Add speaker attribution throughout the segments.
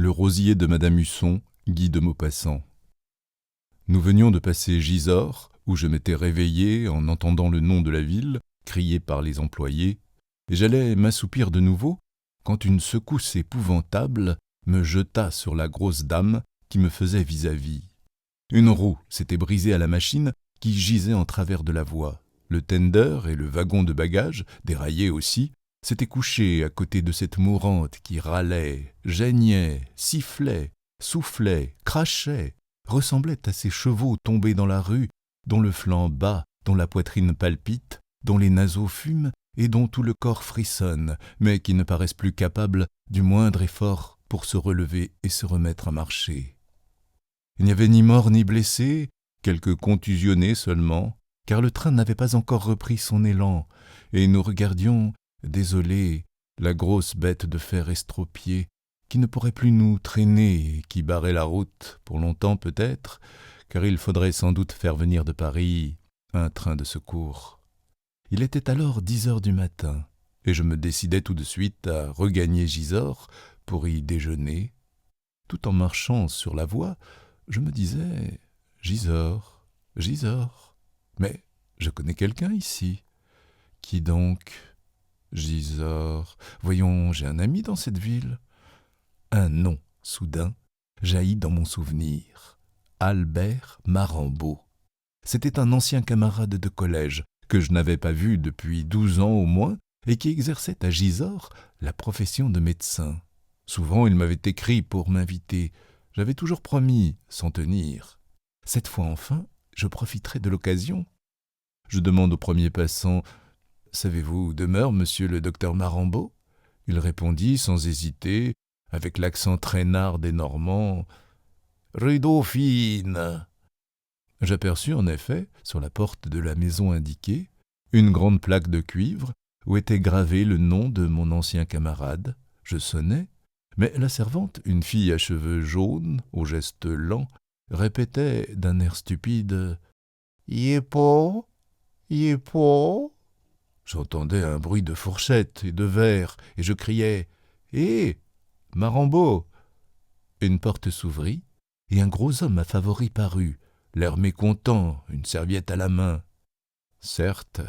Speaker 1: Le rosier de Madame Husson, Guy de Maupassant. Nous venions de passer Gisors, où je m'étais réveillé en entendant le nom de la ville, crié par les employés, et j'allais m'assoupir de nouveau, quand une secousse épouvantable me jeta sur la grosse dame qui me faisait vis-à-vis. Une roue s'était brisée à la machine qui gisait en travers de la voie. Le tender et le wagon de bagages, déraillés aussi, s'étaient couchés à côté de cette mourante qui râlait, geignait, sifflait, soufflait, crachait, ressemblait à ces chevaux tombés dans la rue, dont le flanc bat, dont la poitrine palpite, dont les naseaux fument et dont tout le corps frissonne, mais qui ne paraissent plus capables du moindre effort pour se relever et se remettre à marcher. Il n'y avait ni mort ni blessé, quelques contusionnés seulement, car le train n'avait pas encore repris son élan, et nous regardions, désolés, la grosse bête de fer estropiée, qui ne pourrait plus nous traîner et qui barrait la route, pour longtemps peut-être, car il faudrait sans doute faire venir de Paris un train de secours. Il était alors 10 heures du matin, et je me décidai tout de suite à regagner Gisors pour y déjeuner. Tout en marchant sur la voie, je me disais « Gisors, Gisors, mais je connais quelqu'un ici. Qui donc ? Gisors, voyons, j'ai un ami dans cette ville. » Un nom, soudain, jaillit dans mon souvenir. Albert Marambeau. C'était un ancien camarade de collège que je n'avais pas vu depuis 12 ans au moins et qui exerçait à Gisors la profession de médecin. Souvent, il m'avait écrit pour m'inviter. J'avais toujours promis, sans tenir. Cette fois enfin, je profiterai de l'occasion. Je demande au premier passant « Savez-vous où demeure monsieur le docteur Marambeau ?» Il répondit sans hésiter, avec l'accent traînard des Normands « Rue Dauphine !» J'aperçus en effet, sur la porte de la maison indiquée, une grande plaque de cuivre où était gravé le nom de mon ancien camarade. Je sonnai, mais la servante, une fille à cheveux jaunes, au geste lent, répétait d'un air stupide « Yépo, yépo !» J'entendais un bruit de fourchettes et de verres, et je criai « Hé, Marambeau !» Une porte s'ouvrit, et un gros homme à favoris parut, l'air mécontent, une serviette à la main. Certes,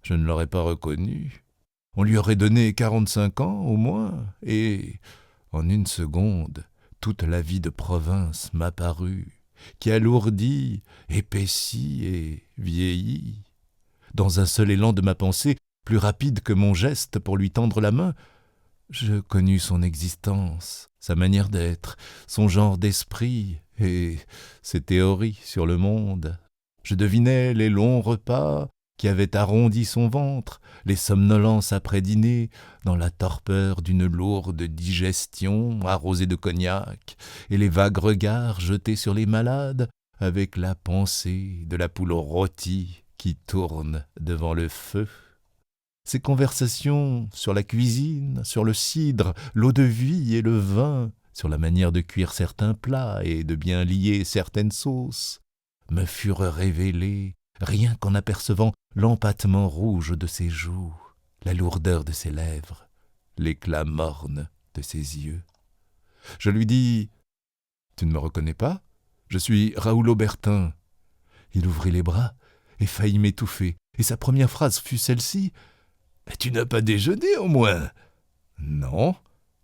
Speaker 1: je ne l'aurais pas reconnu. On lui aurait donné 45 ans au moins, et, en une seconde, toute la vie de province m'apparut, qui alourdit, épaissit et vieillit. Dans un seul élan de ma pensée, plus rapide que mon geste pour lui tendre la main, je connus son existence, sa manière d'être, son genre d'esprit et ses théories sur le monde. Je devinais les longs repas qui avaient arrondi son ventre, les somnolences après dîner, dans la torpeur d'une lourde digestion arrosée de cognac, et les vagues regards jetés sur les malades avec la pensée de la poule rôtie qui tourne devant le feu. Ces conversations sur la cuisine, sur le cidre, l'eau-de-vie et le vin, sur la manière de cuire certains plats et de bien lier certaines sauces, me furent révélées rien qu'en apercevant l'empâtement rouge de ses joues, la lourdeur de ses lèvres, l'éclat morne de ses yeux. Je lui dis « Tu ne me reconnais pas ? Je suis Raoul Aubertin. » Il ouvrit les bras et faillit m'étouffer, et sa première phrase fut celle-ci « Tu n'as pas déjeuné au moins ?»« Non.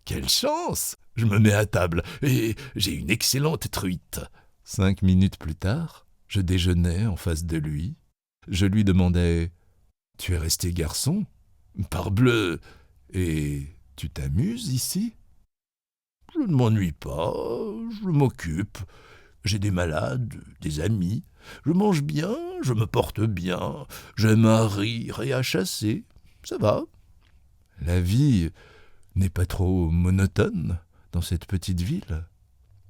Speaker 1: Quelle chance ! Je me mets à table, et j'ai une excellente truite. » 5 minutes plus tard, je déjeunais en face de lui. Je lui demandai « Tu es resté garçon ? Parbleu ! Et tu t'amuses ici ?»« Je ne m'ennuie pas, je m'occupe. J'ai des malades, des amis. Je mange bien, je me porte bien. J'aime à rire et à chasser. Ça va. La vie n'est pas trop monotone dans cette petite ville ?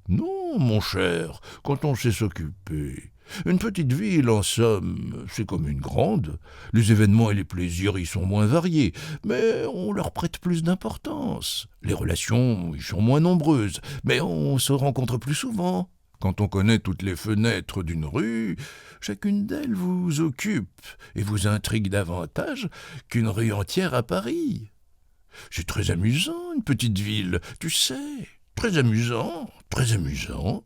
Speaker 1: Non, mon cher, quand on sait s'occuper. Une petite ville, en somme, c'est comme une grande. Les événements et les plaisirs y sont moins variés, mais on leur prête plus d'importance. Les relations y sont moins nombreuses, mais on se rencontre plus souvent. Quand on connaît toutes les fenêtres d'une rue, chacune d'elles vous occupe et vous intrigue davantage qu'une rue entière à Paris. C'est très amusant, une petite ville, tu sais.
Speaker 2: Très amusant, très amusant.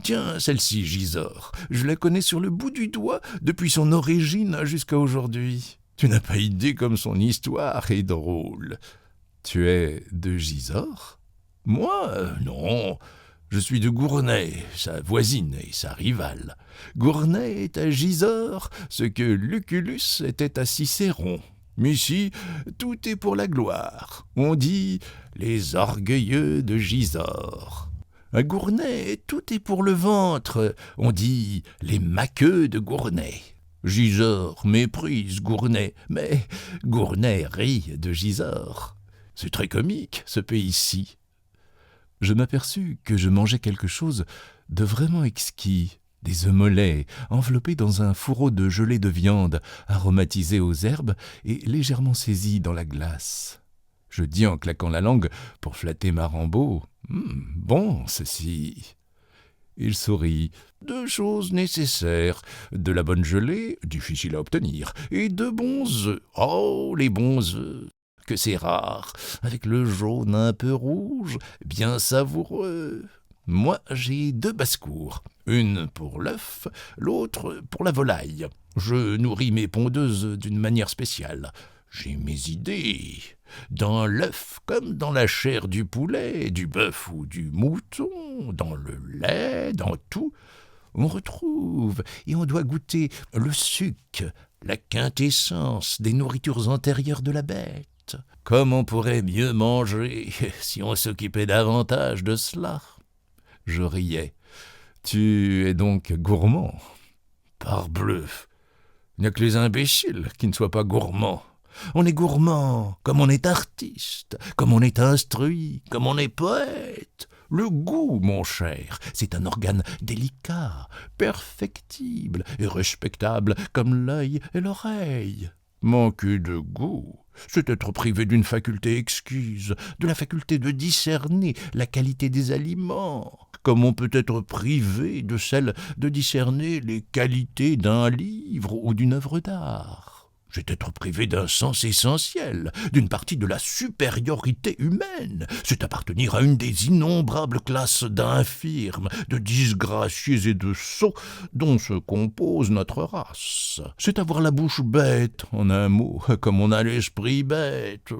Speaker 2: Tiens, celle-ci, Gisors, je la connais sur le bout du doigt depuis son origine jusqu'à aujourd'hui. Tu n'as pas idée comme son histoire est drôle.
Speaker 1: Tu es de Gisors?
Speaker 2: Moi, non. Je suis de Gournay, sa voisine et sa rivale. Gournay est à Gisors ce que Lucullus était à Cicéron. Mais ici, tout est pour la gloire. On dit les orgueilleux de Gisors. À Gournay, tout est pour le ventre. On dit les maqueux de Gournay. Gisors méprise Gournay, mais Gournay rit de Gisors. C'est très comique, ce pays-ci.
Speaker 1: Je m'aperçus que je mangeais quelque chose de vraiment exquis, des œufs mollets enveloppés dans un fourreau de gelée de viande aromatisé aux herbes et légèrement saisis dans la glace. Je dis en claquant la langue pour flatter ma Rambaud, « Bon, ceci !» Il sourit. «
Speaker 2: 2 choses nécessaires, de la bonne gelée, difficile à obtenir, et de bons œufs. Oh, les bons œufs, que c'est rare, avec le jaune un peu rouge, bien savoureux. Moi, j'ai 2 basses-cours, une pour l'œuf, l'autre pour la volaille. Je nourris mes pondeuses d'une manière spéciale. J'ai mes idées. Dans l'œuf, comme dans la chair du poulet, du bœuf ou du mouton, dans le lait, dans tout, on retrouve et on doit goûter le suc, la quintessence des nourritures antérieures de la bête. Comme on pourrait mieux manger si on s'occupait davantage de cela. »
Speaker 1: Je riais. « Tu es donc gourmand ?» ?»«
Speaker 2: Parbleu, il n'y a que les imbéciles qui ne soient pas gourmands. On est gourmand, comme on est artiste, comme on est instruit, comme on est poète. Le goût, mon cher, c'est un organe délicat, perfectible et respectable comme l'œil et l'oreille. Manquer de goût, c'est être privé d'une faculté exquise, de la faculté de discerner la qualité des aliments, comme on peut être privé de celle de discerner les qualités d'un livre ou d'une œuvre d'art. C'est être privé d'un sens essentiel, d'une partie de la supériorité humaine. C'est appartenir à une des innombrables classes d'infirmes, de disgraciés et de sots dont se compose notre race. C'est avoir la bouche bête, en un mot, comme on a l'esprit bête.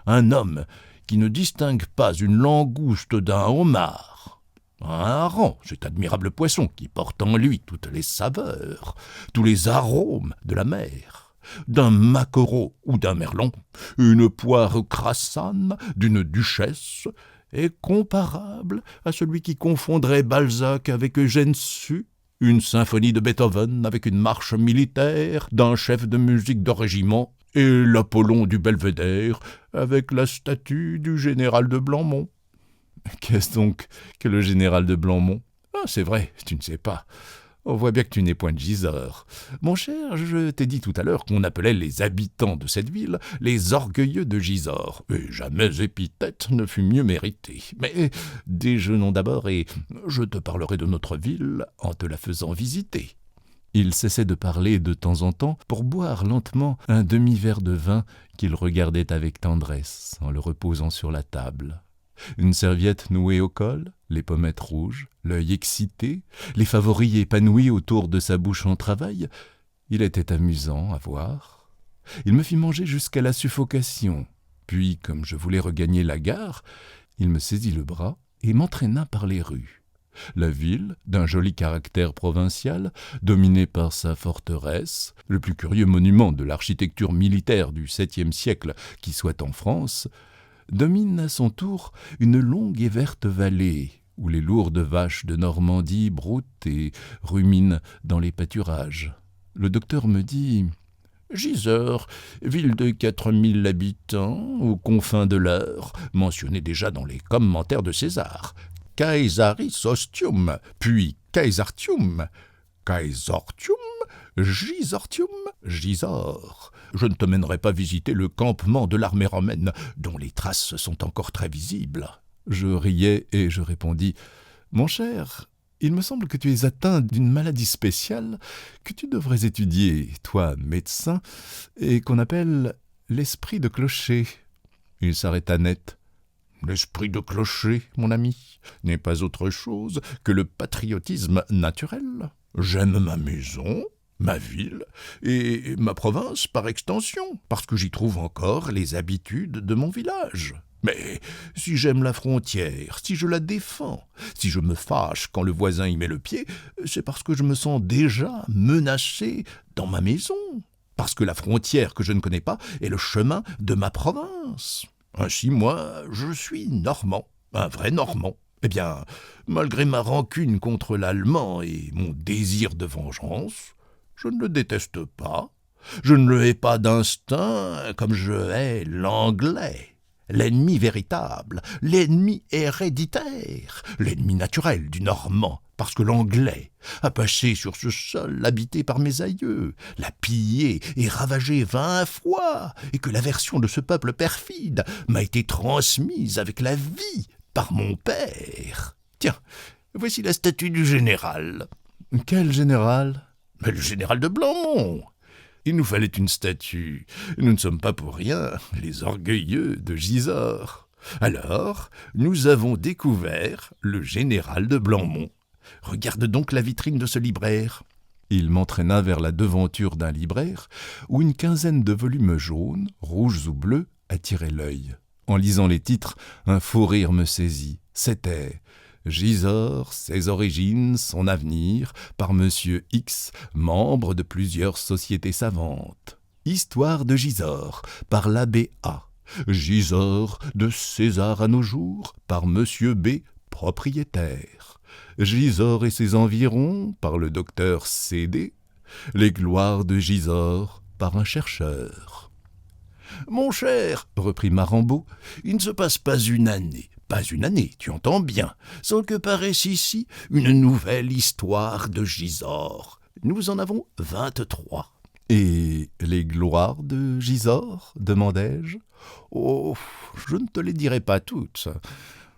Speaker 2: Un homme qui ne distingue pas une langouste d'un homard. Un hareng, cet admirable poisson qui porte en lui toutes les saveurs, tous les arômes de la mer. D'un maquereau ou d'un merlan, une poire crassane d'une duchesse est comparable à celui qui confondrait Balzac avec Eugène Sue, une symphonie de Beethoven avec une marche militaire d'un chef de musique de régiment et l'Apollon du Belvédère avec la statue du général de Blamont. » »«
Speaker 1: Qu'est-ce donc que le général de Blamont ?»«
Speaker 2: Ah, c'est vrai, tu ne sais pas. On voit bien que tu n'es point de Gisors. Mon cher, je t'ai dit tout à l'heure qu'on appelait les habitants de cette ville les orgueilleux de Gisors, et jamais épithète ne fut mieux méritée. Mais déjeunons d'abord et je te parlerai de notre ville en te la faisant visiter. »
Speaker 1: Il cessait de parler de temps en temps pour boire lentement un demi-verre de vin qu'il regardait avec tendresse en le reposant sur la table. Une serviette nouée au col, les pommettes rouges, l'œil excité, les favoris épanouis autour de sa bouche en travail, il était amusant à voir. Il me fit manger jusqu'à la suffocation, puis, comme je voulais regagner la gare, il me saisit le bras et m'entraîna par les rues. La ville, d'un joli caractère provincial, dominée par sa forteresse, le plus curieux monument de l'architecture militaire du VIIe siècle qui soit en France, domine à son tour une longue et verte vallée, où les lourdes vaches de Normandie broutent et ruminent dans les pâturages. Le docteur me dit «
Speaker 2: Gisors, ville de 4000 habitants, aux confins de l'Eure, mentionnée déjà dans les commentaires de César. Caesaris ostium, puis Caesartium, Caesortium, Gisortium, Gisors. Je ne te mènerai pas visiter le campement de l'armée romaine, dont les traces sont encore très visibles. »
Speaker 1: Je riais et je répondis « Mon cher, il me semble que tu es atteint d'une maladie spéciale que tu devrais étudier, toi, médecin, et qu'on appelle l'esprit de clocher. » Il s'arrêta net. «
Speaker 2: L'esprit de clocher, mon ami, n'est pas autre chose que le patriotisme naturel. J'aime ma maison, ma ville et ma province par extension, parce que j'y trouve encore les habitudes de mon village. Mais si j'aime la frontière, si je la défends, si je me fâche quand le voisin y met le pied, c'est parce que je me sens déjà menacé dans ma maison, parce que la frontière que je ne connais pas est le chemin de ma province. Ainsi, moi, je suis normand, un vrai normand. Eh bien, malgré ma rancune contre l'Allemand et mon désir de vengeance, je ne le déteste pas. Je ne le hais pas d'instinct comme je hais l'Anglais. L'ennemi véritable, l'ennemi héréditaire, l'ennemi naturel du Normand, parce que l'Anglais a passé sur ce sol habité par mes aïeux, l'a pillé et ravagé 20 fois, et que l'aversion de ce peuple perfide m'a été transmise avec la vie par mon père. Tiens, voici la statue du général.
Speaker 1: Quel général?
Speaker 2: Mais le général de Blanmont. Il nous fallait une statue. Nous ne sommes pas pour rien les orgueilleux de Gisors. Alors, nous avons découvert le général de Blanmont. Regarde donc la vitrine de ce libraire.
Speaker 1: Il m'entraîna vers la devanture d'un libraire où une quinzaine de volumes jaunes, rouges ou bleus attiraient l'œil. En lisant les titres, un fou rire me saisit. C'était Gisors, ses origines, son avenir, par Monsieur X, membre de plusieurs sociétés savantes. Histoire de Gisors, par l'abbé A. Gisors, de César à nos jours, par Monsieur B, propriétaire. Gisors et ses environs, par le docteur C.D. Les gloires de Gisors, par un chercheur.
Speaker 2: « Mon cher, reprit Marambaud, il ne se passe pas une année, tu entends bien, sans que paraisse ici une nouvelle histoire de Gisors. Nous en avons 23. »
Speaker 1: « Et les gloires de Gisors ?» demandai-je.
Speaker 2: « Oh, je ne te les dirai pas toutes.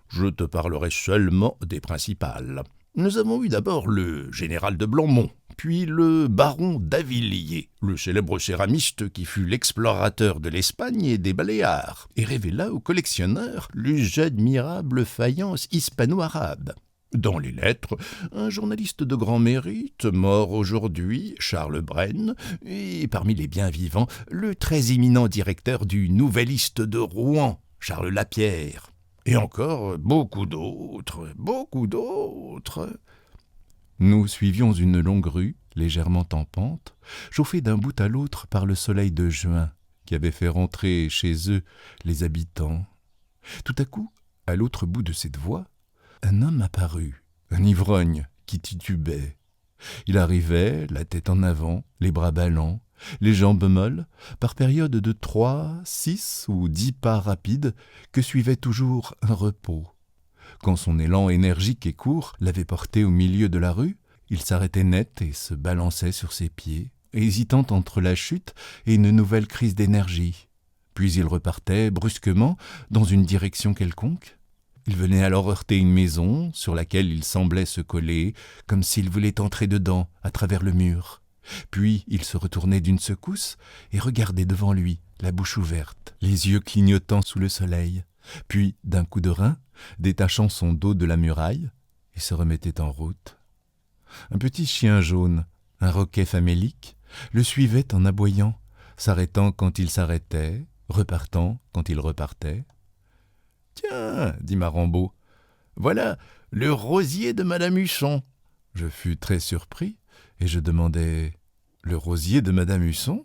Speaker 2: Je te parlerai seulement des principales. Nous avons eu d'abord le général de Blanmont, puis le baron d'Avilliers, le célèbre céramiste qui fut l'explorateur de l'Espagne et des Baléares, et révéla aux collectionneurs les admirables faïences hispano-arabes. Dans les lettres, un journaliste de grand mérite, mort aujourd'hui, Charles Brenne, et parmi les bien vivants, le très éminent directeur du Nouvelliste de Rouen, Charles Lapierre. Et encore beaucoup d'autres.
Speaker 1: Nous suivions une longue rue, légèrement en pente, chauffée d'un bout à l'autre par le soleil de juin, qui avait fait rentrer chez eux les habitants. Tout à coup, à l'autre bout de cette voie, un homme apparut, un ivrogne qui titubait. Il arrivait, la tête en avant, les bras ballants, les jambes molles, par périodes de 3, 6 ou 10 pas rapides, que suivait toujours un repos. Quand son élan énergique et court l'avait porté au milieu de la rue, il s'arrêtait net et se balançait sur ses pieds, hésitant entre la chute et une nouvelle crise d'énergie. Puis il repartait brusquement dans une direction quelconque. Il venait alors heurter une maison sur laquelle il semblait se coller, comme s'il voulait entrer dedans à travers le mur. Puis il se retournait d'une secousse et regardait devant lui, la bouche ouverte, les yeux clignotants sous le soleil. Puis, d'un coup de rein, détachant son dos de la muraille, il se remettait en route. Un petit chien jaune, un roquet famélique, le suivait en aboyant, s'arrêtant quand il s'arrêtait, repartant quand il repartait.
Speaker 2: « Tiens, dit Marambaud, voilà le rosier de Madame Husson. »
Speaker 1: Je fus très surpris et je demandai « Le rosier de Madame Husson ?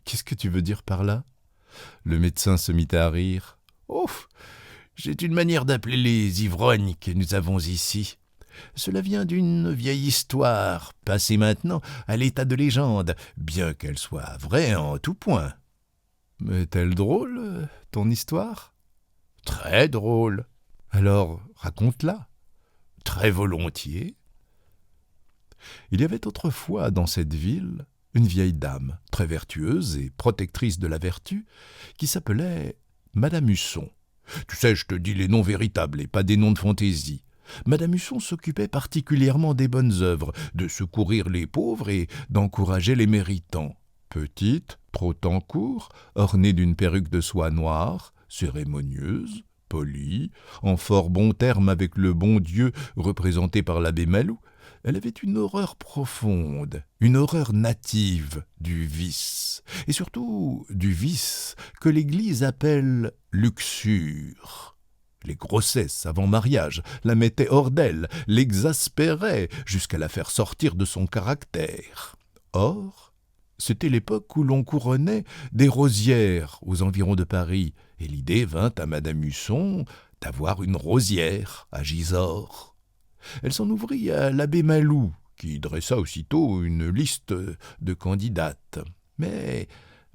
Speaker 1: Qu'est-ce que tu veux dire par là ?» Le médecin se mit à rire.
Speaker 2: « Oh, j'ai une manière d'appeler les ivrognes que nous avons ici. Cela vient d'une vieille histoire, passée maintenant à l'état de légende, bien qu'elle soit vraie en tout point. »
Speaker 1: « Mais est-elle drôle, ton histoire ?»«
Speaker 2: Très drôle. »«
Speaker 1: Alors, raconte-la. »«
Speaker 2: Très volontiers. »
Speaker 1: Il y avait autrefois dans cette ville une vieille dame, très vertueuse et protectrice de la vertu, qui s'appelait Madame Husson.
Speaker 2: Tu sais, je te dis les noms véritables et pas des noms de fantaisie.
Speaker 1: Madame Husson s'occupait particulièrement des bonnes œuvres, de secourir les pauvres et d'encourager les méritants. Petite, trottant court, ornée d'une perruque de soie noire, cérémonieuse, Polie, en fort bons termes avec le bon Dieu représenté par l'abbé Malou, elle avait une horreur profonde, une horreur native du vice, et surtout du vice que l'Église appelle luxure. Les grossesses avant mariage la mettaient hors d'elle, l'exaspéraient jusqu'à la faire sortir de son caractère. Or, c'était l'époque où l'on couronnait des rosières aux environs de Paris, et l'idée vint à Madame Husson d'avoir une rosière à Gisors. Elle s'en ouvrit à l'abbé Malou, qui dressa aussitôt une liste de candidates. Mais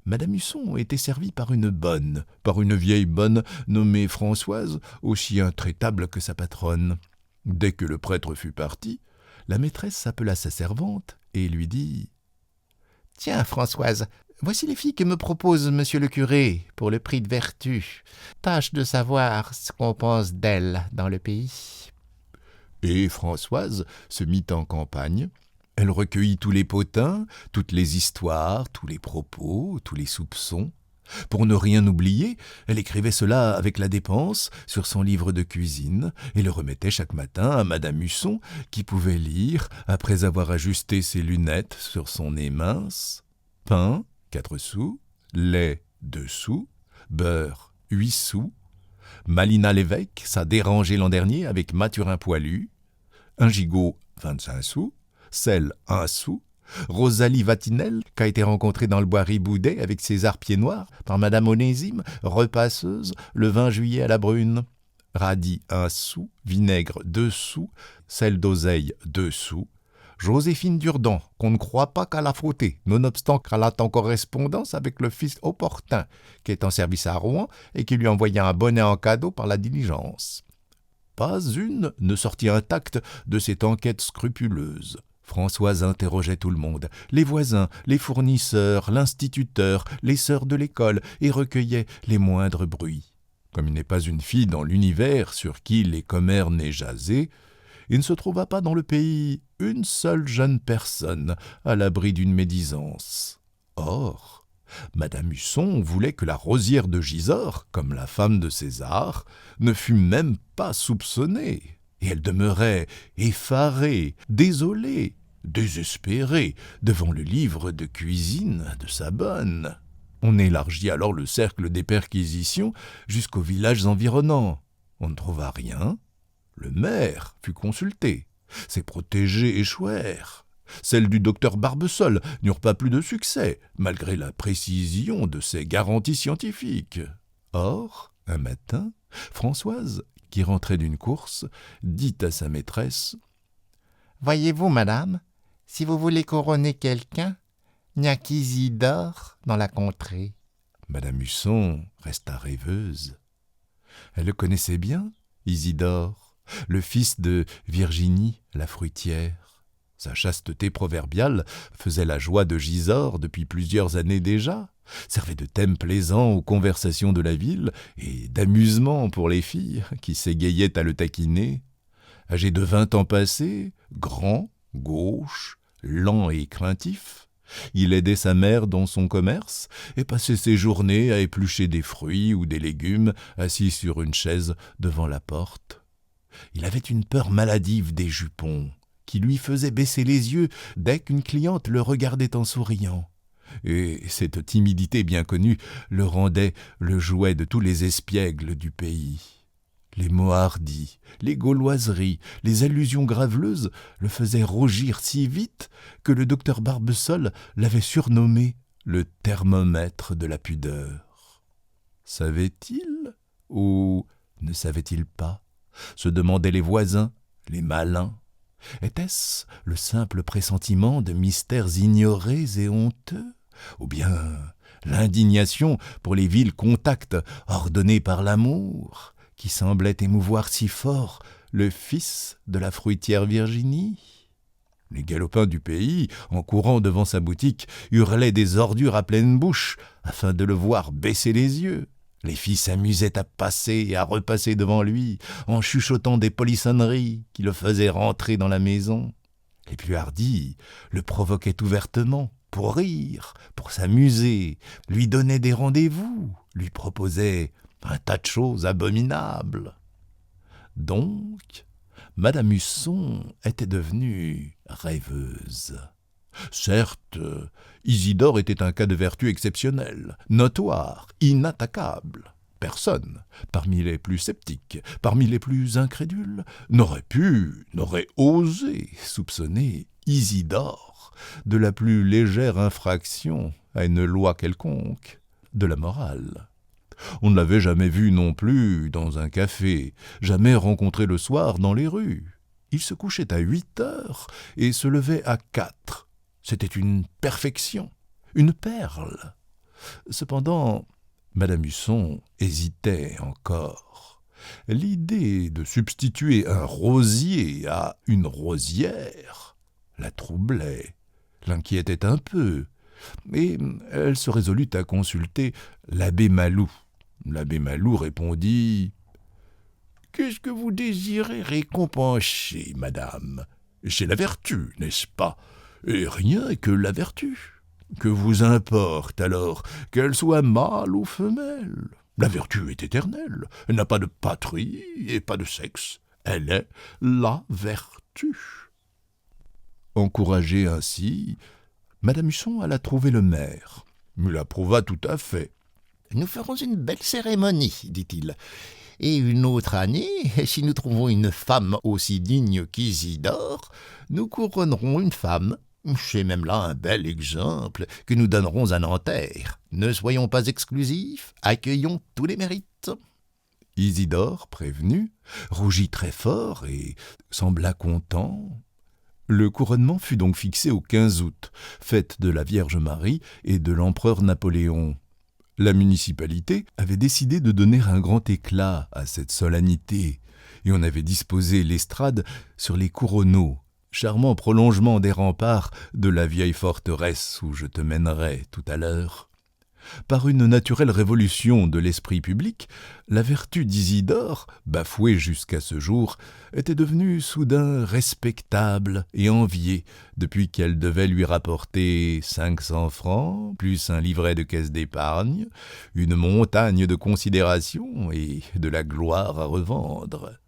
Speaker 1: Madame Husson était servie par une vieille bonne nommée Françoise, aussi intraitable que sa patronne. Dès que le prêtre fut parti, la maîtresse appela sa servante et lui dit « Tiens, Françoise, voici les filles que me propose monsieur le curé pour le prix de vertu. Tâche de savoir ce qu'on pense d'elles dans le pays. » Et Françoise se mit en campagne. Elle recueillit tous les potins, toutes les histoires, tous les propos, tous les soupçons. Pour ne rien oublier, elle écrivait cela avec la dépense sur son livre de cuisine et le remettait chaque matin à Madame Husson, qui pouvait lire, après avoir ajusté ses lunettes sur son nez mince, « Pain, 4 sous, lait, 2 sous, beurre, 8 sous, Malina l'évêque, ça dérangé l'an dernier avec Mathurin Poilu, un gigot, 25 sous, sel, 1 sou, Rosalie Vatinelle, qu'a été rencontrée dans le bois Riboudet avec César Pied-Noir par Madame Onésime, repasseuse, le 20 juillet à la Brune. Radis, 1 sou, vinaigre, 2 sous, sel d'oseille, 2 sous, Joséphine Durdan, qu'on ne croit pas qu'à la fauter, nonobstant qu'elle a en correspondance avec le fils Opportun, qui est en service à Rouen et qui lui envoya un bonnet en cadeau par la diligence. Pas une ne sortit intacte de cette enquête scrupuleuse. Françoise interrogeait tout le monde, les voisins, les fournisseurs, l'instituteur, les sœurs de l'école, et recueillait les moindres bruits. Comme il n'est pas une fille dans l'univers sur qui les commères n'aient jasé, il ne se trouva pas dans le pays une seule jeune personne à l'abri d'une médisance. Or, Madame Husson voulait que la rosière de Gisors, comme la femme de César, ne fût même pas soupçonnée, et elle demeurait effarée, désolée, désespérée devant le livre de cuisine de sa bonne. On élargit alors le cercle des perquisitions jusqu'aux villages environnants. On ne trouva rien. Le maire fut consulté. Ses protégés échouèrent. Celles du docteur Barbesol n'eurent pas plus de succès, malgré la précision de ses garanties scientifiques. Or, un matin, Françoise, qui rentrait d'une course, dit à sa maîtresse « Voyez-vous, madame, si vous voulez couronner quelqu'un, il n'y a qu'Isidore dans la contrée. » Madame Husson resta rêveuse. Elle le connaissait bien, Isidore, le fils de Virginie la fruitière. Sa chasteté proverbiale faisait la joie de Gisors depuis plusieurs années déjà, servait de thème plaisant aux conversations de la ville et d'amusement pour les filles qui s'égayaient à le taquiner. Âgé de 20 ans passés, grand, gauche, lent et craintif, il aidait sa mère dans son commerce et passait ses journées à éplucher des fruits ou des légumes assis sur une chaise devant la porte. Il avait une peur maladive des jupons, qui lui faisait baisser les yeux dès qu'une cliente le regardait en souriant. Et cette timidité bien connue le rendait le jouet de tous les espiègles du pays. Les mots hardis, les gauloiseries, les allusions graveleuses le faisaient rougir si vite que le docteur Barbesol l'avait surnommé le thermomètre de la pudeur. Savait-il ou ne savait-il pas? Se demandaient les voisins, les malins. Était-ce le simple pressentiment de mystères ignorés et honteux, ou bien l'indignation pour les vils contacts ordonnés par l'amour, qui semblait émouvoir si fort le fils de la fruitière Virginie? Les galopins du pays, en courant devant sa boutique, hurlaient des ordures à pleine bouche, afin de le voir baisser les yeux. Les filles s'amusaient à passer et à repasser devant lui, en chuchotant des polissonneries qui le faisaient rentrer dans la maison. Les plus hardis le provoquaient ouvertement, pour rire, pour s'amuser, lui donnaient des rendez-vous, lui proposaient un tas de choses abominables. Donc, Madame Husson était devenue rêveuse. Certes, Isidore était un cas de vertu exceptionnel, notoire, inattaquable. Personne, parmi les plus sceptiques, parmi les plus incrédules, n'aurait osé soupçonner Isidore de la plus légère infraction à une loi quelconque, de la morale. On ne l'avait jamais vu non plus dans un café, jamais rencontré le soir dans les rues. Il se couchait à 8 heures et se levait à 4. C'était une perfection, une perle. Cependant, Madame Husson hésitait encore. L'idée de substituer un rosier à une rosière la troublait, l'inquiétait un peu, et elle se résolut à consulter l'abbé Malou. L'abbé Malou répondit « Qu'est-ce que vous désirez récompenser, madame ? C'est la vertu, n'est-ce pas ? Et rien que la vertu. Que vous importe alors qu'elle soit mâle ou femelle ? La vertu est éternelle, elle n'a pas de patrie et pas de sexe. Elle est la vertu. » Encouragée ainsi, Madame Husson alla trouver le maire. Il approuva tout à fait. « Nous ferons une belle cérémonie, dit-il. Et une autre année, si nous trouvons une femme aussi digne qu'Isidore, nous couronnerons une femme. C'est même là un bel exemple que nous donnerons à Nanterre. Ne soyons pas exclusifs, accueillons tous les mérites. » Isidore, prévenu, rougit très fort et sembla content. Le couronnement fut donc fixé au 15 août, fête de la Vierge Marie et de l'empereur Napoléon. La municipalité avait décidé de donner un grand éclat à cette solennité, et on avait disposé l'estrade sur les couronneaux, charmant prolongement des remparts de la vieille forteresse où je te mènerai tout à l'heure. Par une naturelle révolution de l'esprit public, la vertu d'Isidore, bafouée jusqu'à ce jour, était devenue soudain respectable et enviée depuis qu'elle devait lui rapporter 500 francs, plus un livret de caisse d'épargne, une montagne de considération et de la gloire à revendre.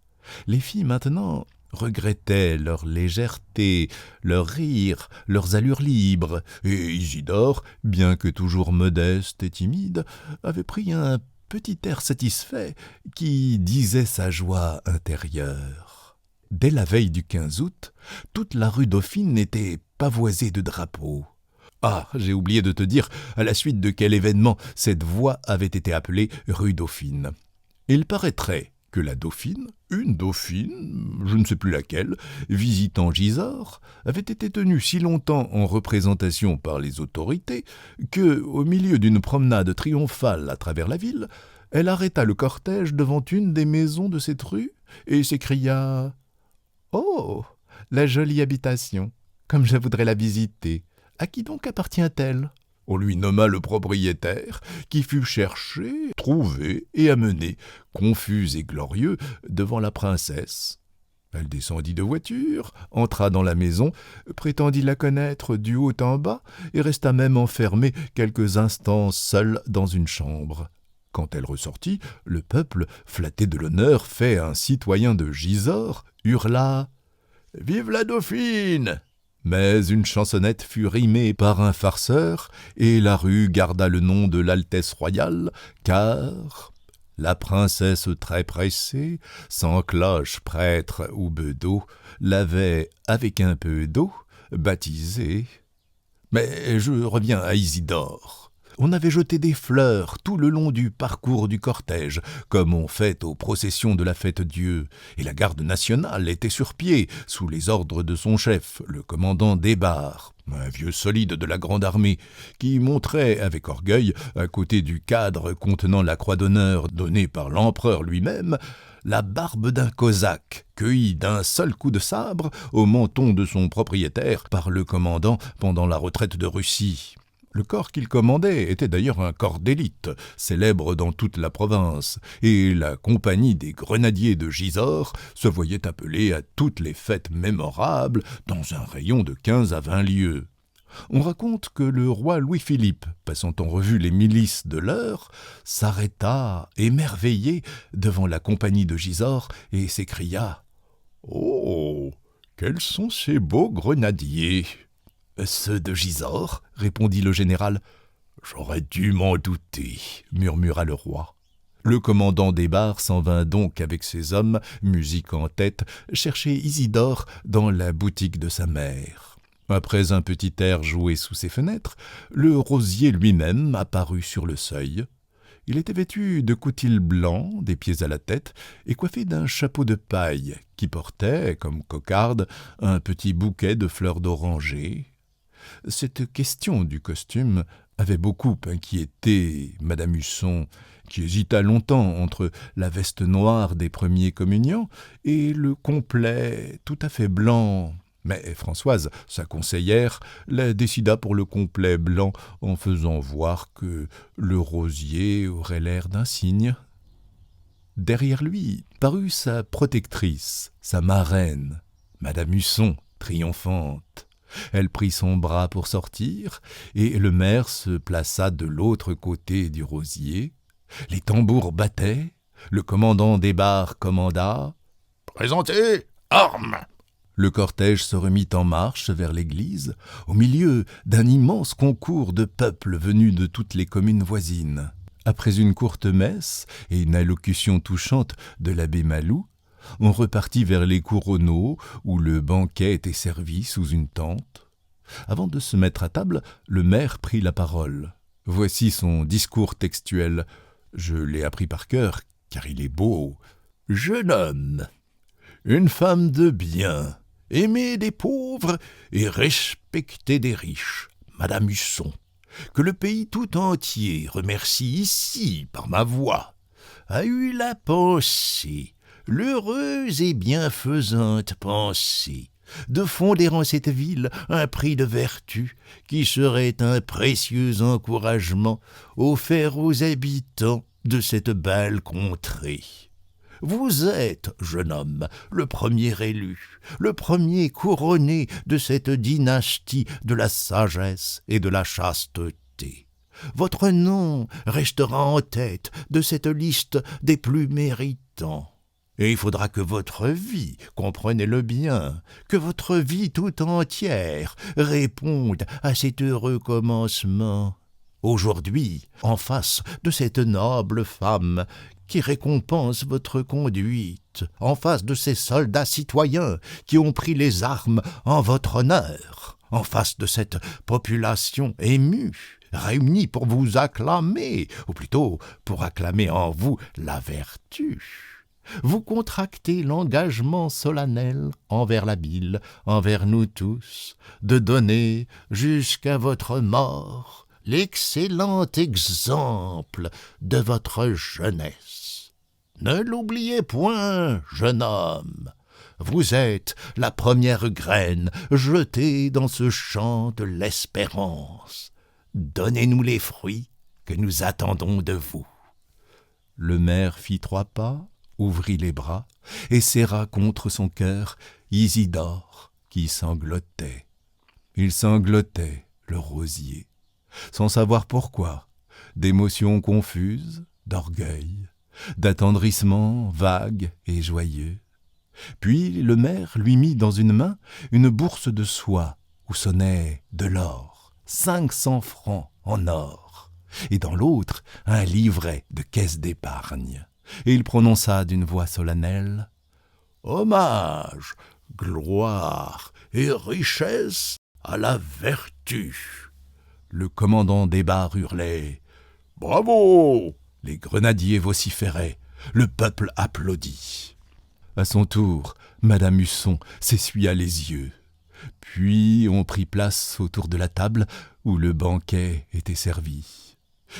Speaker 1: Les filles maintenant regrettaient leur légèreté, leur rire, leurs allures libres, et Isidore, bien que toujours modeste et timide, avait pris un petit air satisfait qui disait sa joie intérieure. Dès la veille du 15 août, toute la rue Dauphine était pavoisée de drapeaux. Ah, j'ai oublié de te dire à la suite de quel événement cette voie avait été appelée rue Dauphine. Il paraîtrait que la dauphine, une dauphine, je ne sais plus laquelle, visitant Gisors, avait été tenue si longtemps en représentation par les autorités que, au milieu d'une promenade triomphale à travers la ville, elle arrêta le cortège devant une des maisons de cette rue et s'écria « Oh, la jolie habitation, comme je voudrais la visiter. À qui donc appartient-elle » On lui nomma le propriétaire, qui fut cherché, trouvé et amené, confus et glorieux, devant la princesse. Elle descendit de voiture, entra dans la maison, prétendit la connaître du haut en bas et resta même enfermée quelques instants seule dans une chambre. Quand elle ressortit, le peuple, flatté de l'honneur fait à un citoyen de Gisors, hurla « Vive la Dauphine !» Mais une chansonnette fut rimée par un farceur, et la rue garda le nom de l'Altesse royale, car la princesse très pressée, sans cloche, prêtre ou bedeau, l'avait, avec un peu d'eau, baptisée. Mais je reviens à Isidore. On avait jeté des fleurs tout le long du parcours du cortège, comme on fait aux processions de la Fête-Dieu, et la garde nationale était sur pied, sous les ordres de son chef, le commandant Desbarres, un vieux solide de la grande armée, qui montrait avec orgueil, à côté du cadre contenant la croix d'honneur donnée par l'empereur lui-même, la barbe d'un cosaque, cueillie d'un seul coup de sabre au menton de son propriétaire par le commandant pendant la retraite de Russie. Le corps qu'il commandait était d'ailleurs un corps d'élite, célèbre dans toute la province, et la compagnie des grenadiers de Gisors se voyait appelée à toutes les fêtes mémorables dans un rayon de 15 à 20 lieues. On raconte que le roi Louis-Philippe, passant en revue les milices de l'heure, s'arrêta émerveillé devant la compagnie de Gisors et s'écria « Oh, quels sont ces beaux grenadiers !»« Ceux de Gisors, répondit le général. « J'aurais dû m'en douter, murmura le roi. Le commandant des barres s'en vint donc avec ses hommes, musique en tête, chercher Isidore dans la boutique de sa mère. Après un petit air joué sous ses fenêtres, le rosier lui-même apparut sur le seuil. Il était vêtu de coutil blanc, des pieds à la tête, et coiffé d'un chapeau de paille qui portait, comme cocarde, un petit bouquet de fleurs d'oranger. Cette question du costume avait beaucoup inquiété Madame Husson, qui hésita longtemps entre la veste noire des premiers communiants et le complet tout à fait blanc. Mais Françoise, sa conseillère, la décida pour le complet blanc en faisant voir que le rosier aurait l'air d'un cygne. Derrière lui parut sa protectrice, sa marraine, Madame Husson, triomphante. Elle prit son bras pour sortir, et le maire se plaça de l'autre côté du rosier. Les tambours battaient, le commandant des barres commanda « Présentez, armes !» Le cortège se remit en marche vers l'église, au milieu d'un immense concours de peuple venu de toutes les communes voisines. Après une courte messe et une allocution touchante de l'abbé Malou, on repartit vers les couronneaux où le banquet était servi sous une tente. Avant de se mettre à table, le maire prit la parole. Voici son discours textuel. Je l'ai appris par cœur, car il est beau. « Jeune homme, une femme de bien, aimée des pauvres et respectée des riches, Madame Husson, que le pays tout entier remercie ici par ma voix, a eu la pensée, l'heureuse et bienfaisante pensée, de fonder en cette ville un prix de vertu qui serait un précieux encouragement offert aux habitants de cette belle contrée. Vous êtes, jeune homme, le premier élu, le premier couronné de cette dynastie de la sagesse et de la chasteté. Votre nom restera en tête de cette liste des plus méritants. Et il faudra que votre vie, comprenez-le bien, que votre vie tout entière réponde à cet heureux commencement. Aujourd'hui, en face de cette noble femme qui récompense votre conduite, en face de ces soldats citoyens qui ont pris les armes en votre honneur, en face de cette population émue, réunie pour vous acclamer, ou plutôt pour acclamer en vous la vertu, vous contractez l'engagement solennel envers la ville, envers nous tous, de donner jusqu'à votre mort l'excellent exemple de votre jeunesse. Ne l'oubliez point, jeune homme, vous êtes la première graine jetée dans ce champ de l'espérance. Donnez-nous les fruits que nous attendons de vous. » Le maire fit 3 pas, ouvrit les bras et serra contre son cœur Isidore qui sanglotait. Il sanglotait, le rosier, sans savoir pourquoi, d'émotions confuses, d'orgueil, d'attendrissement vague et joyeux. Puis le maire lui mit dans une main une bourse de soie où sonnait de l'or, 500 francs en or, et dans l'autre un livret de caisse d'épargne. Et il prononça d'une voix solennelle « Hommage, gloire et richesse à la vertu !» Le commandant des barres hurlait « Bravo !» Les grenadiers vociféraient, le peuple applaudit. À son tour, Madame Husson s'essuya les yeux. Puis on prit place autour de la table où le banquet était servi.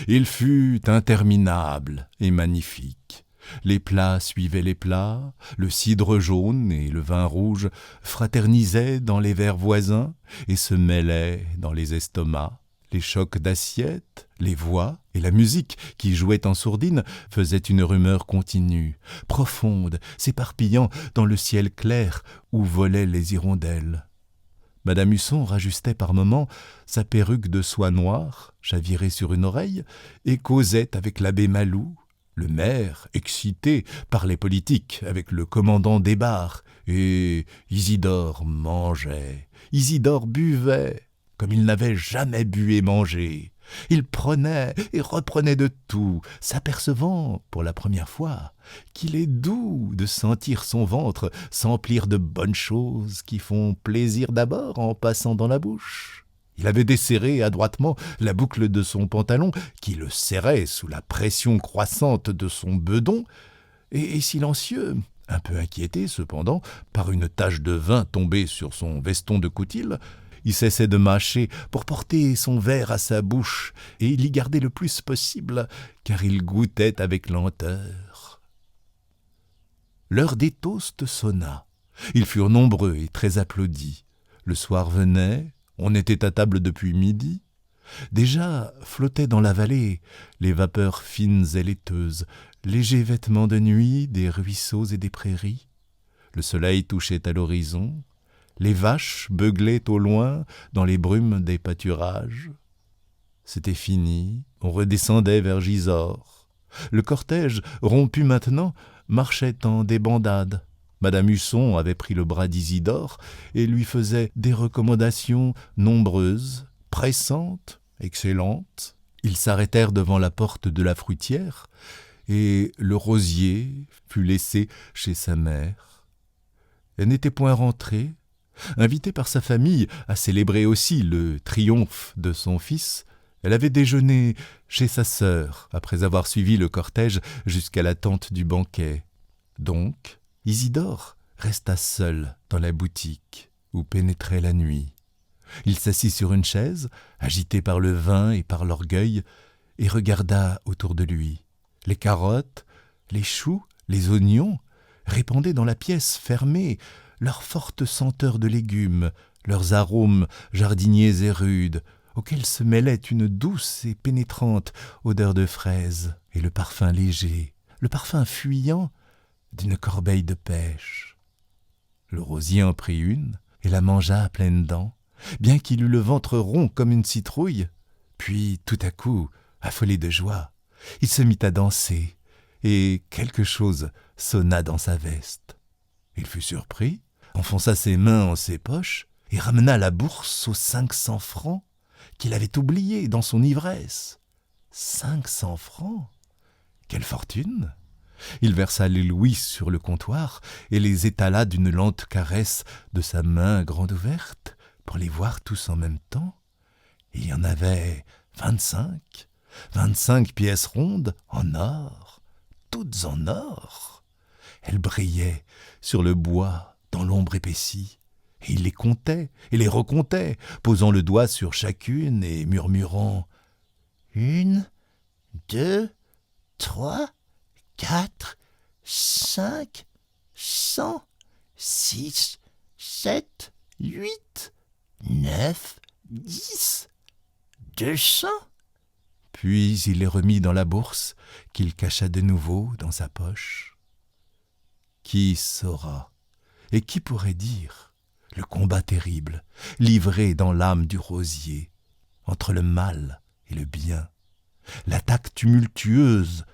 Speaker 1: Il fut interminable et magnifique. Les plats suivaient les plats, le cidre jaune et le vin rouge fraternisaient dans les verres voisins et se mêlaient dans les estomacs. Les chocs d'assiettes, les voix et la musique qui jouait en sourdine faisaient une rumeur continue, profonde, s'éparpillant dans le ciel clair où volaient les hirondelles. Madame Husson rajustait par moments sa perruque de soie noire, chavirée sur une oreille, et causait avec l'abbé Malou, le maire, excité par les politiques, avec le commandant des bars, et Isidore mangeait, Isidore buvait, comme il n'avait jamais bu et mangé. Il prenait et reprenait de tout, s'apercevant, pour la première fois, qu'il est doux de sentir son ventre s'emplir de bonnes choses qui font plaisir d'abord en passant dans la bouche. Il avait desserré adroitement la boucle de son pantalon, qui le serrait sous la pression croissante de son bedon, et silencieux, un peu inquiété cependant par une tache de vin tombée sur son veston de coutil, il cessait de mâcher pour porter son verre à sa bouche et l'y garder le plus possible, car il goûtait avec lenteur. L'heure des toasts sonna. Ils furent nombreux et très applaudis. Le soir venait, on était à table depuis midi. Déjà flottaient dans la vallée les vapeurs fines et laiteuses, légers vêtements de nuit des ruisseaux et des prairies. Le soleil touchait à l'horizon. Les vaches beuglaient au loin dans les brumes des pâturages. C'était fini, on redescendait vers Gisors. Le cortège, rompu maintenant, marchait en débandade. Madame Husson avait pris le bras d'Isidore et lui faisait des recommandations nombreuses, pressantes, excellentes. Ils s'arrêtèrent devant la porte de la fruitière et le rosier fut laissé chez sa mère. Elle n'était point rentrée. Invitée par sa famille à célébrer aussi le triomphe de son fils, elle avait déjeuné chez sa sœur, après avoir suivi le cortège jusqu'à la tente du banquet. Donc, Isidore resta seul dans la boutique où pénétrait la nuit. Il s'assit sur une chaise, agité par le vin et par l'orgueil, et regarda autour de lui. Les carottes, les choux, les oignons répandaient dans la pièce fermée leur forte senteur de légumes, leurs arômes jardiniers et rudes, auxquels se mêlait une douce et pénétrante odeur de fraises, et le parfum léger, le parfum fuyant d'une corbeille de pêche. Le rosier en prit une et la mangea à pleines dents, bien qu'il eût le ventre rond comme une citrouille. Puis, tout à coup, affolé de joie, il se mit à danser, et quelque chose sonna dans sa veste. Il fut surpris, enfonça ses mains en ses poches et ramena la bourse aux 500 francs qu'il avait oubliés dans son ivresse. 500 francs! Quelle fortune! Il versa les louis sur le comptoir et les étala d'une lente caresse de sa main grande ouverte pour les voir tous en même temps. Il y en avait 25 pièces rondes en or, toutes en or. Elles brillaient sur le bois dans l'ombre épaissie, et il les comptait et les recomptait, posant le doigt sur chacune et murmurant « 1, 2, 3, 4, 5, 100, 6, 7, 8, 9, 10, 200 » Puis il les remit dans la bourse qu'il cacha de nouveau dans sa poche. Qui saura et qui pourrait dire le combat terrible livré dans l'âme du rosier entre le mal et le bien, l'attaque tumultueuse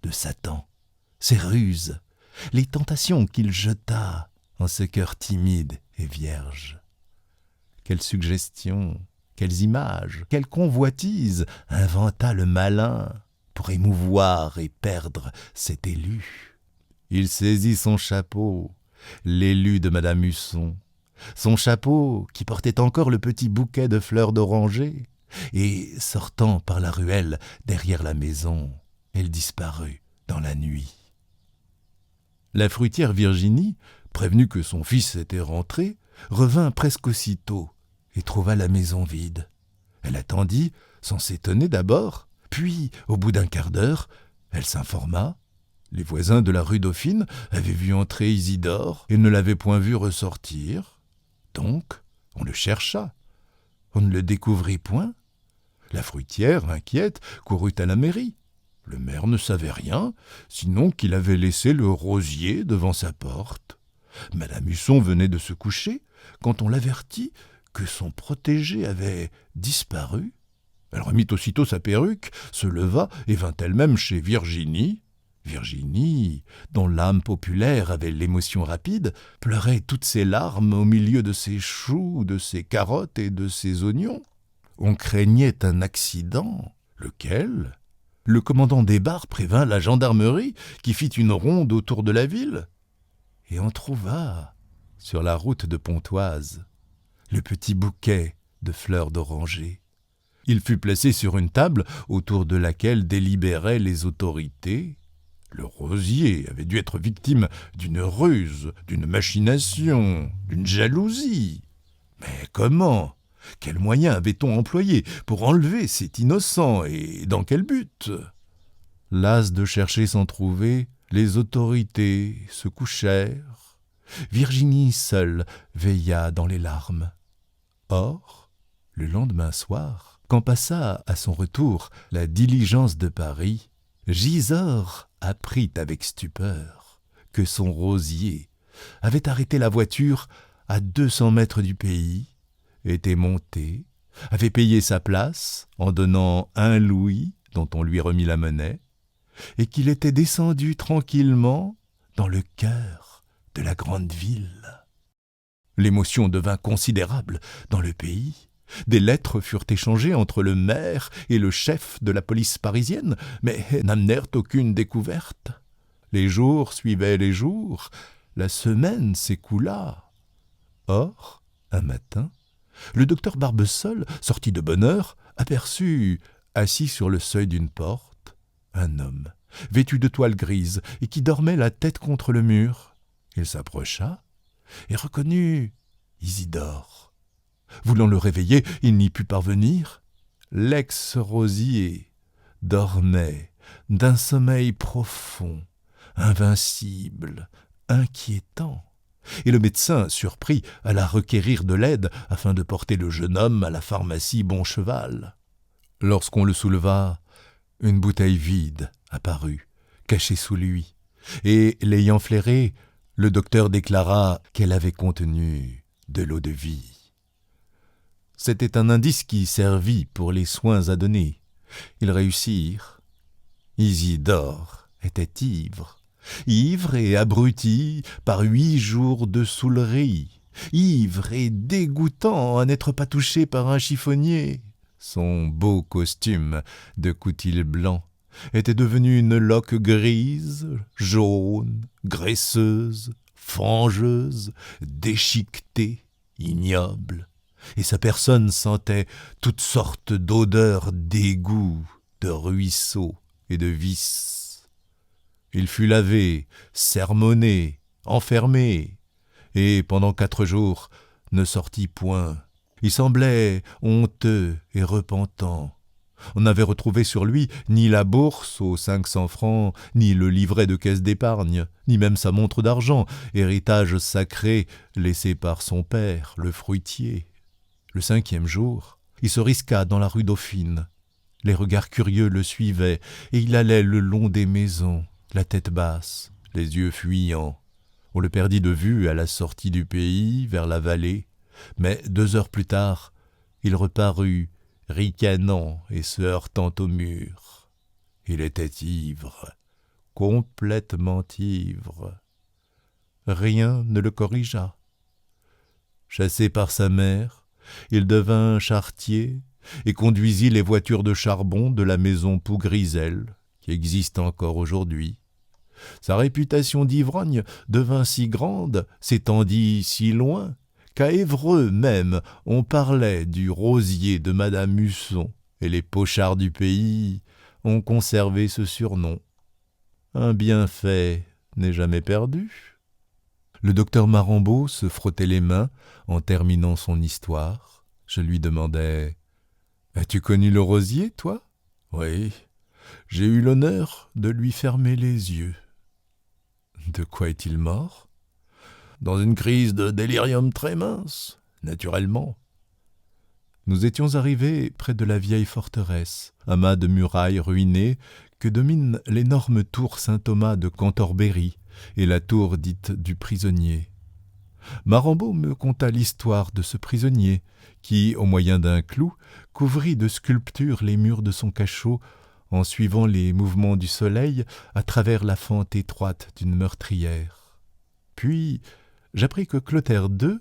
Speaker 1: de Satan, ses ruses, les tentations qu'il jeta en ce cœur timide et vierge. Quelles suggestions, quelles images, quelles convoitises inventa le malin pour émouvoir et perdre cet élu. Il saisit son chapeau, l'élu de Madame Husson, son chapeau qui portait encore le petit bouquet de fleurs d'oranger, et sortant par la ruelle derrière la maison, elle disparut dans la nuit. La fruitière Virginie, prévenue que son fils était rentré, revint presque aussitôt et trouva la maison vide. Elle attendit, sans s'étonner d'abord, puis, au bout d'un quart d'heure, elle s'informa. Les voisins de la rue Dauphine avaient vu entrer Isidore et ne l'avaient point vu ressortir. Donc, on le chercha. On ne le découvrit point. La fruitière, inquiète, courut à la mairie. Le maire ne savait rien, sinon qu'il avait laissé le rosier devant sa porte. Madame Husson venait de se coucher, quand on l'avertit
Speaker 2: que son protégé avait disparu. Elle remit aussitôt sa perruque, se leva et vint elle-même chez Virginie. Virginie, dont l'âme populaire avait l'émotion rapide, pleurait toutes ses larmes au milieu de ses choux, de ses carottes et de ses oignons. On craignait un accident. Lequel ? Le commandant des bars prévint la gendarmerie qui fit une ronde autour de la ville. Et on trouva, sur la route de Pontoise, le petit bouquet de fleurs d'oranger. Il fut placé sur une table autour de laquelle délibéraient les autorités. Le rosier avait dû être victime d'une ruse, d'une machination, d'une jalousie. Mais comment ? Quels moyens avait-on employés pour enlever cet innocent et dans quel but ? Las de chercher sans trouver, les autorités se couchèrent. Virginie seule veilla dans les larmes. Or, le lendemain soir, quand passa à son retour la diligence de Paris, Gisors apprit avec stupeur que son rosier avait arrêté la voiture à 200 mètres du pays, était monté, avait payé sa place en donnant 1 louis dont on lui remit la monnaie, et qu'il était descendu tranquillement dans le cœur de la grande ville. L'émotion devint considérable dans le pays. Des lettres furent échangées entre le maire et le chef de la police parisienne, mais n'amenèrent aucune découverte. Les jours suivaient les jours, la semaine s'écoula. Or, un matin, le docteur Barbesol, sorti de bonne heure, aperçut, assis sur le seuil d'une porte, un homme, vêtu de toile grise et qui dormait la tête contre le mur. Il s'approcha et reconnut Isidore. Voulant le réveiller, il n'y put parvenir. L'ex-rosier dormait d'un sommeil profond, invincible, inquiétant. Et le médecin, surpris, alla requérir de l'aide afin de porter le jeune homme à la pharmacie Boncheval. Lorsqu'on le souleva, une bouteille vide apparut, cachée sous lui, et, l'ayant flairée, le docteur déclara qu'elle avait contenu de l'eau de vie. C'était un indice qui servit pour les soins à donner. Ils réussirent. Isidore était ivre et abruti par 8 jours de saoulerie, ivre et dégoûtant à n'être pas touché par un chiffonnier. Son beau costume de coutil blanc était devenu une loque grise, jaune, graisseuse, fangeuse, déchiquetée, ignoble, et sa personne sentait toutes sortes d'odeurs d'égout, de ruisseaux et de vices. Il fut lavé, sermonné, enfermé, et pendant 4 jours ne sortit point. Il semblait honteux et repentant. On n'avait retrouvé sur lui ni la bourse aux 500 francs, ni le livret de caisse d'épargne, ni même sa montre d'argent, héritage sacré laissé par son père, le fruitier. Le 5e jour, il se risqua dans la rue Dauphine. Les regards curieux le suivaient, et il allait le long des maisons, la tête basse, les yeux fuyants. On le perdit de vue à la sortie du pays, vers la vallée, mais 2 heures plus tard, il reparut, ricanant et se heurtant au mur. Il était ivre, complètement ivre. Rien ne le corrigea. Chassé par sa mère, il devint charretier et conduisit les voitures de charbon de la maison Pougrisel, qui existe encore aujourd'hui. Sa réputation d'ivrogne devint si grande, s'étendit si loin, qu'à Évreux même on parlait du rosier de Madame Musson, et les pochards du pays ont conservé ce surnom. Un bienfait n'est jamais perdu. Le docteur Marambeau se frottait les mains en terminant son histoire. Je lui demandai « As-tu connu le rosier, toi ?»« Oui, j'ai eu l'honneur de lui fermer les yeux. »« De quoi est-il mort ?»« Dans une crise de délirium très mince, naturellement. » Nous étions arrivés près de la vieille forteresse, amas de murailles ruinées que domine l'énorme tour Saint-Thomas de Cantorbéry et la tour dite du prisonnier.
Speaker 1: Marambo me conta l'histoire de ce prisonnier qui, au moyen d'un clou, couvrit de sculptures les murs de son cachot en suivant les mouvements du soleil à travers la fente étroite d'une meurtrière. Puis j'appris que Clotaire II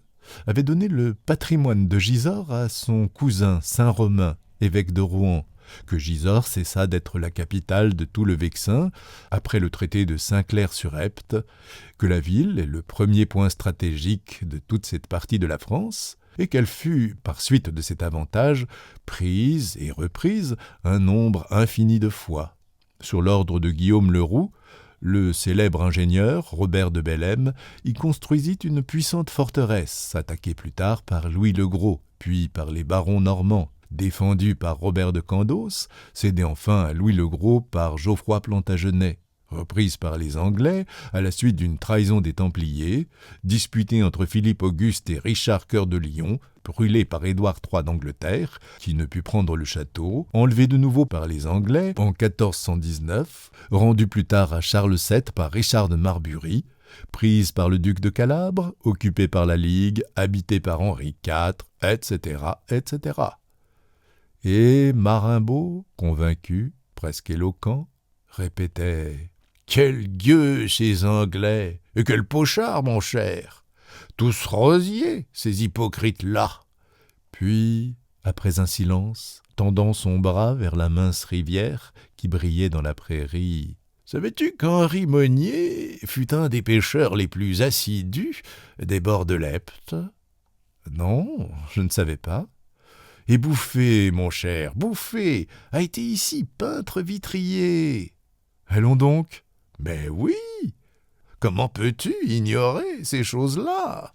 Speaker 1: avait donné le patrimoine de Gisors à son cousin Saint-Romain, évêque de Rouen, que Gisors cessa d'être la capitale de tout le Vexin après le traité de Saint-Clair-sur-Epte, que la ville est le premier point stratégique de toute cette partie de la France, et qu'elle fut, par suite de cet avantage, prise et reprise un nombre infini de fois. Sur l'ordre de Guillaume le Roux, le célèbre ingénieur Robert de Bellême y construisit une puissante forteresse, attaquée plus tard par Louis le Gros, puis par les barons normands, défendue par Robert de Candos, cédée enfin à Louis le Gros par Geoffroy Plantagenet, reprise par les Anglais à la suite d'une trahison des Templiers, disputée entre Philippe Auguste et Richard Cœur de Lion, brûlée par Édouard III d'Angleterre, qui ne put prendre le château, enlevée de nouveau par les Anglais en 1419, rendue plus tard à Charles VII par Richard de Marbury, prise par le duc de Calabre, occupée par la Ligue, habitée par Henri IV, etc., etc. Et Marimbaud, convaincu, presque éloquent, répétait « Quel gueux, ces Anglais, et quel pochard, mon cher! Tous rosiers, ces hypocrites-là !» Puis, après un silence, tendant son bras vers la mince rivière qui brillait dans la prairie, « Savais-tu qu'Henri Monnier fut un des pêcheurs les plus assidus des bords de l'Epte ?»« Non, je ne savais pas. » Et Bouffé, mon cher, Bouffé, a été ici peintre vitrier. Allons donc. Mais oui. Comment peux-tu ignorer ces choses-là ?